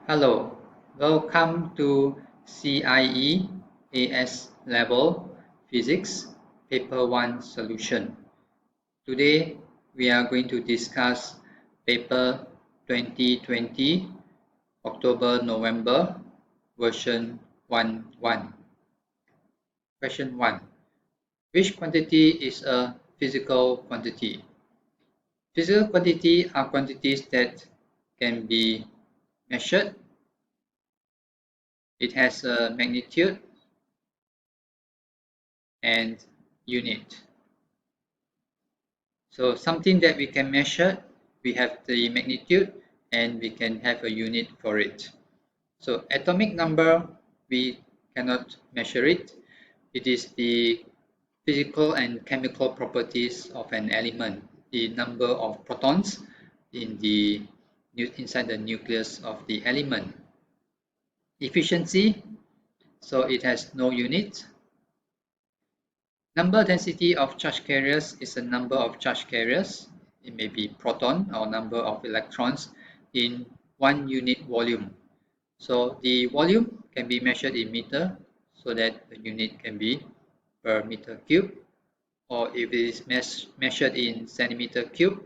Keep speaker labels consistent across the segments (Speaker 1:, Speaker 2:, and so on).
Speaker 1: Hello, welcome to CIE AS Level Physics Paper 1 Solution. Today we are going to discuss paper 2020 October-November version 1.1. Question 1. Which quantity is a physical quantity? Physical quantity are quantities that can be measured. It has a magnitude and unit. So something that we can measure, we have the magnitude and we can have a unit for it. So atomic number, we cannot measure it. It is the physical and chemical properties of an element, the number of protons inside the nucleus of the element. Efficiency, so it has no unit. Number density of charge carriers is the number of charge carriers. It may be proton or number of electrons in 1 unit volume. So the volume can be measured in meter, so that the unit can be per meter cube. Or if it is measured in centimeter cube,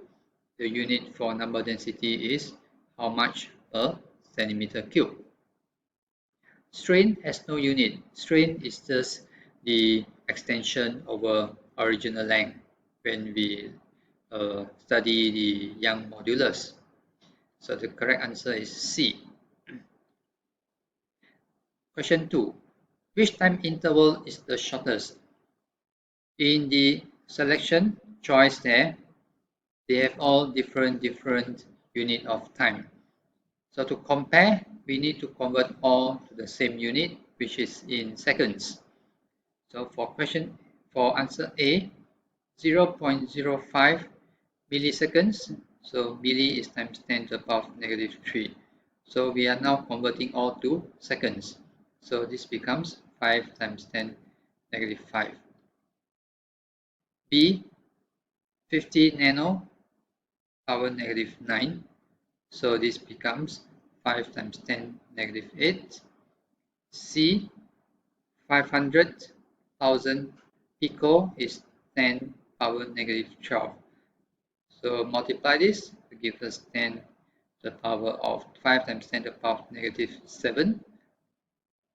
Speaker 1: the unit for number density is how much per centimeter cube. Strain has no unit. Strain is just the extension over original length when we study the Young modulus. So the correct answer is C. Question 2. Which time interval is the shortest? In the selection choice there, they have all different unit of time. So to compare, we need to convert all to the same unit, which is in seconds. So for answer A, 0.05 milliseconds. So milli is times 10 to the power of negative 3. So we are now converting all to seconds. So this becomes 5 times 10 negative 5. B, 50 nano power negative 9. So this becomes 5 times 10 negative 8. C, 500,000 pico is 10 power negative 12. So multiply this to give us 10 to the power of 5 times 10 to the power of negative 7.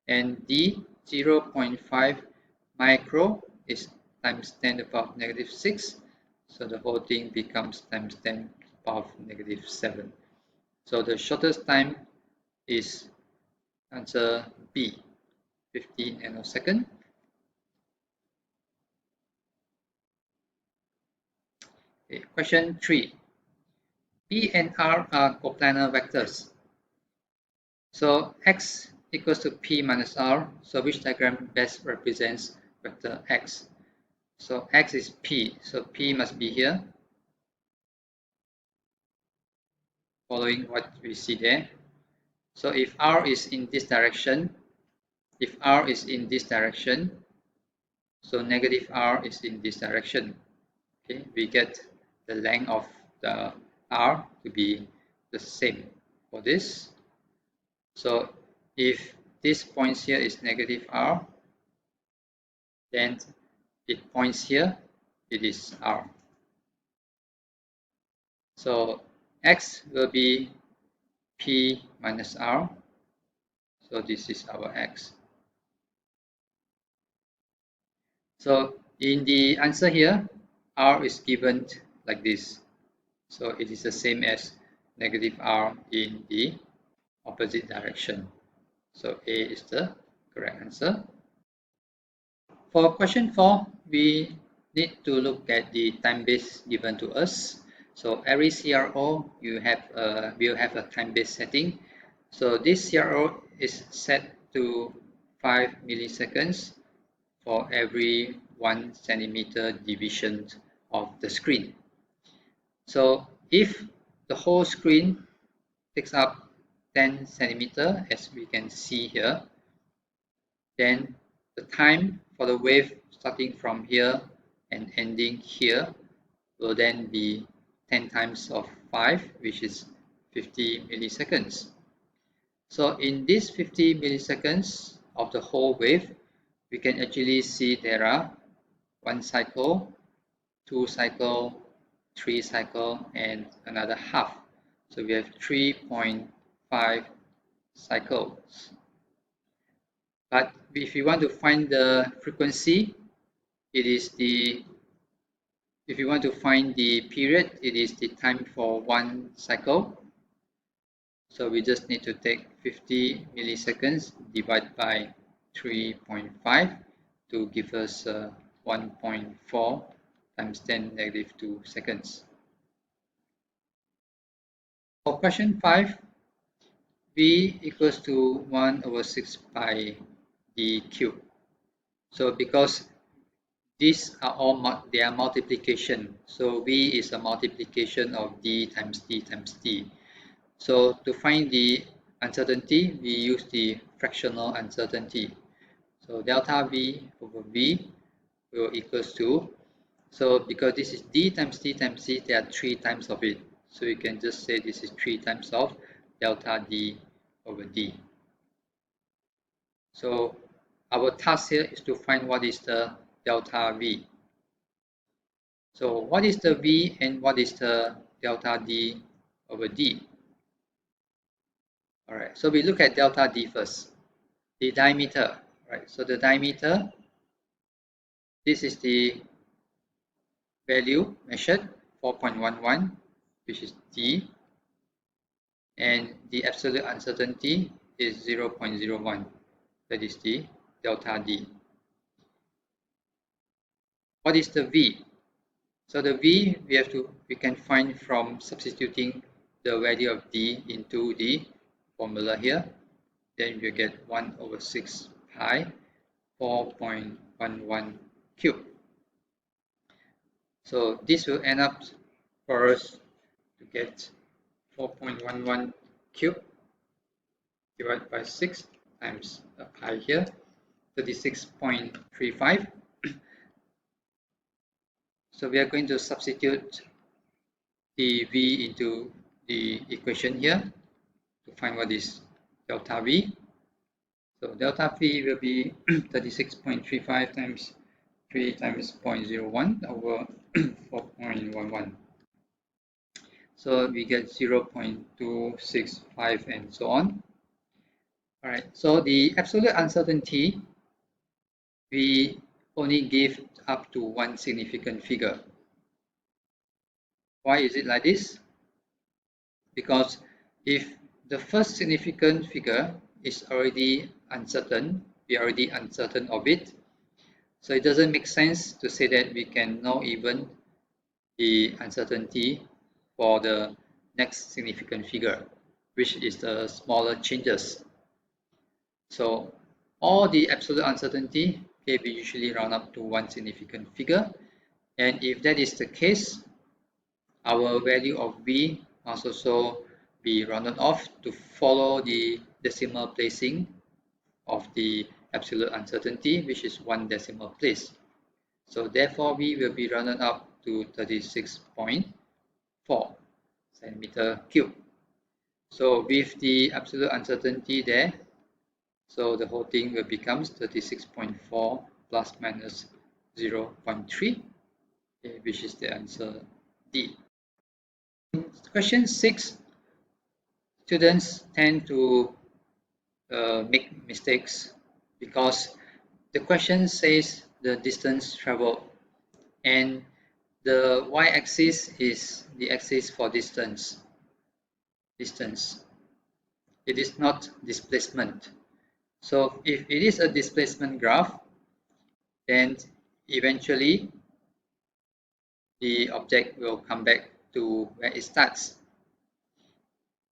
Speaker 1: And D, 0.5 micro is times 10 to the power of negative 6. So the whole thing becomes times 10 to the power of negative 7. So the shortest time is answer B, 50 nanosecond. Okay, question 3. P and R are coplanar vectors. So x equals to P minus R. So which diagram best represents vector x? So x is P. So P must be here, following what we see there. So if R is in this direction, so negative R is in this direction. Okay, we get the length of the R to be the same for this. So if this points here is negative R, then it points here, it is R. So x will be P minus R. So this is our x. So in the answer here, R is given like this. So it is the same as negative R in the opposite direction. So A is the correct answer. For question 4, we need to look at the time base given to us. So every CRO will have a time base setting. So this CRO is set to 5 milliseconds for every 1 centimeter division of the screen. So if the whole screen takes up 10 centimeter, as we can see here, then the time for the wave starting from here and ending here will then be 10 times of 5, which is 50 milliseconds. So in this 50 milliseconds of the whole wave, we can actually see there are 1 cycle, 2 cycle, 3 cycle, and another half. So we have 3.5 cycles. But if you want to find the frequency, it is the if you want to find the period, it is the time for 1 cycle. So we just need to take 50 milliseconds divided by 3.5 to give us 1.4 times 10 negative 2 seconds. For question 5, V equals to 1 over 6 pi d cube. So because these are all they are multiplication, so V is a multiplication of d times d times d. So to find the uncertainty, we use the fractional uncertainty. So delta V over V will equals to, so because this is d times d times d, there are 3 times of it. So you can just say this is 3 times of delta d over d. So our task here is to find what is the delta V. So what is the V and what is the delta d over d? All right, so we look at delta d first. The diameter, right? So the diameter, this is the value measured, 4.11, which is d, and the absolute uncertainty is 0.01, that is the delta d. What is the V? So the V we can find from substituting the value of d into the formula here. Then you get 1 over 6 pi 4.11 cube. So this will end up for us to get 4.11 cube divided by 6 times a pi here, 36.35. So we are going to substitute the V into the equation here to find what is delta V. So delta V will be 36.35 times 3 times 0.01 over 4.11. So we get 0.265 and so on. All right, so the absolute uncertainty, we only give up to one significant figure. Why is it like this? Because if the first significant figure is already uncertain, we are already uncertain of it, so it doesn't make sense to say that we can know even the uncertainty for the next significant figure, which is the smaller changes. So all the absolute uncertainty, okay, we usually round up to one significant figure. And if that is the case, our value of V must also be rounded off to follow the decimal placing of the absolute uncertainty, which is 1 decimal place. So therefore, V will be rounded up to 36.4 centimeter cube. So with the absolute uncertainty there, so the whole thing will become 36.4 plus minus 0.3, okay, which is the answer D. In question 6, students tend to make mistakes because the question says the distance traveled and the y-axis is the axis for distance. It is not displacement. So if it is a displacement graph, then eventually the object will come back to where it starts.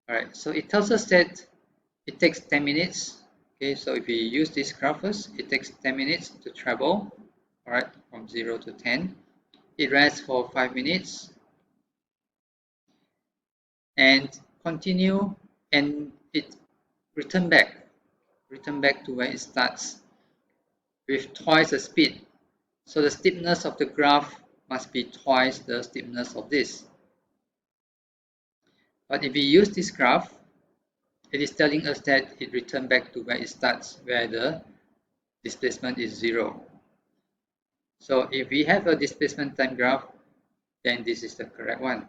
Speaker 1: All right, so it tells us that it takes 10 minutes. Okay, so if we use this graph first, it takes 10 minutes to travel, all right, from 0 to 10. It rests for 5 minutes and continue, and it return back to where it starts with twice the speed. So the steepness of the graph must be twice the steepness of this. But if we use this graph it is telling us that it returned back to where it starts, where the displacement is 0. So if we have a displacement time graph, then this is the correct one.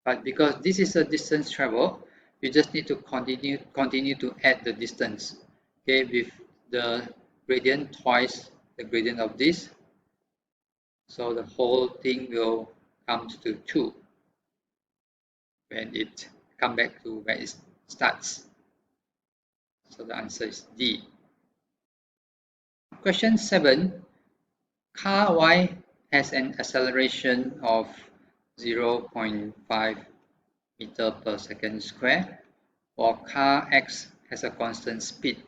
Speaker 1: But because this is a distance travel, you just need to continue to add the distance, okay, with the gradient twice the gradient of this. So the whole thing will come to 2 when it comes back to where it starts. So the answer is D. Question 7. Car Y has an acceleration of 0.5 meter per second square, while car X has a constant speed.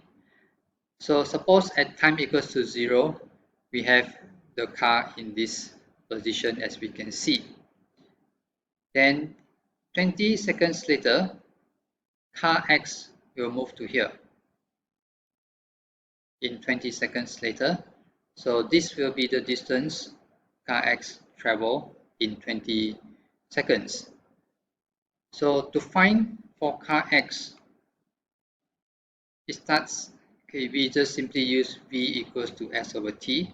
Speaker 1: So suppose at time equals to 0, we have the car in this position as we can see. Then 20 seconds later, car X will move to here in 20 seconds later. So this will be the distance car X travel in 20 seconds. So to find for car X, it starts, okay, we just simply use V equals to S over T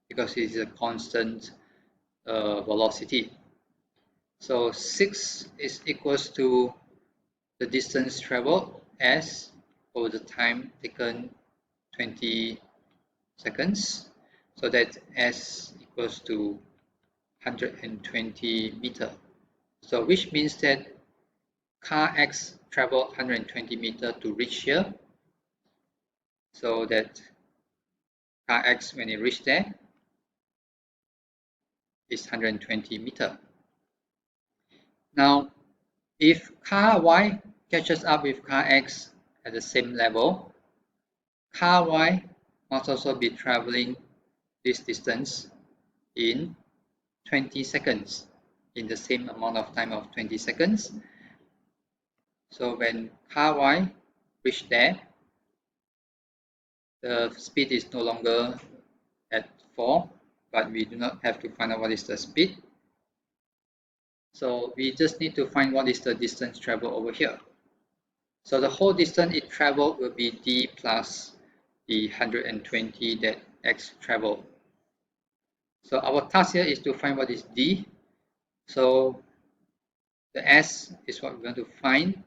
Speaker 1: because it is a constant velocity. So 6 is equals to the distance traveled S over the time taken 20 seconds. So that S equals to 120 meter. So which means that car X traveled 120 meter to reach here. So that car X, when it reached there, is 120 meter. Now, if car Y catches up with car X at the same level, car Y must also be traveling this distance in 20 seconds, in the same amount of time of 20 seconds. So when car Y reach there, the speed is no longer at 4, but we do not have to find out what is the speed. So we just need to find what is the distance traveled over here. So the whole distance it traveled will be D plus the 120 that X traveled. So our task here is to find what is D. So the S is what we're going to find.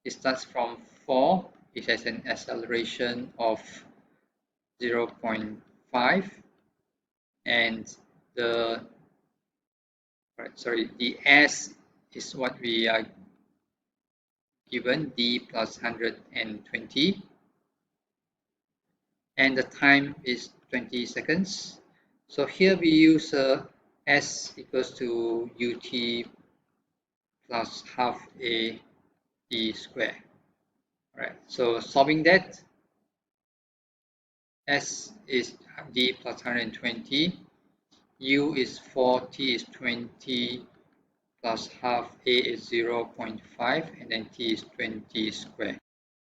Speaker 1: It starts from 4. It has an acceleration of 0.5, and the S is what we are given, D plus 120, and the time is 20 seconds. So here we use S equals to UT plus half a D square. Alright, so solving that, S is D plus 120, U is 4, T is 20, plus half A is 0.5, and then T is 20 square.